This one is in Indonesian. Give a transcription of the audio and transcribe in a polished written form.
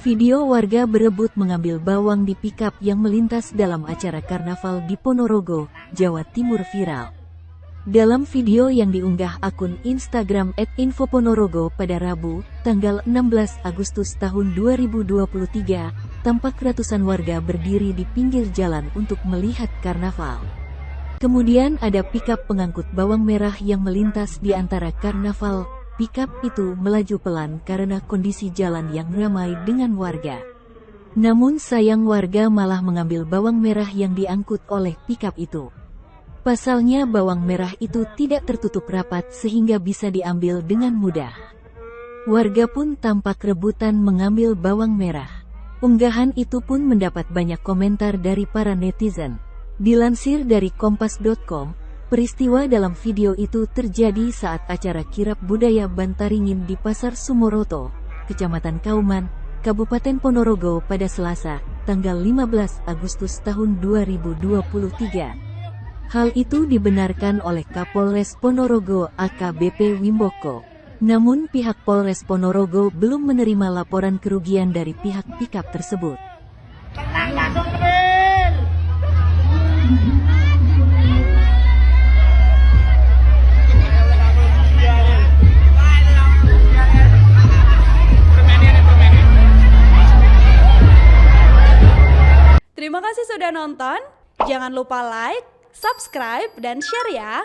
Video warga berebut mengambil bawang di pikap yang melintas dalam acara karnaval di Ponorogo, Jawa Timur viral. Dalam video yang diunggah akun Instagram @infoponorogo pada Rabu, tanggal 16 Agustus tahun 2023, tampak ratusan warga berdiri di pinggir jalan untuk melihat karnaval. Kemudian ada pikap pengangkut bawang merah yang melintas di antara karnaval. Pikap itu melaju pelan karena kondisi jalan yang ramai dengan warga. Namun sayang warga malah mengambil bawang merah yang diangkut oleh pikap itu. Pasalnya bawang merah itu tidak tertutup rapat sehingga bisa diambil dengan mudah. Warga pun tampak rebutan mengambil bawang merah. Unggahan itu pun mendapat banyak komentar dari para netizen. Dilansir dari kompas.com, peristiwa dalam video itu terjadi saat acara kirab budaya Bantaringin di Pasar Sumoroto, Kecamatan Kauman, Kabupaten Ponorogo pada Selasa, tanggal 15 Agustus tahun 2023. Hal itu dibenarkan oleh Kapolres Ponorogo AKBP Wimboko. Namun pihak Polres Ponorogo belum menerima laporan kerugian dari pihak pikap tersebut. Terima kasih sudah nonton. Jangan lupa like, subscribe, dan share ya.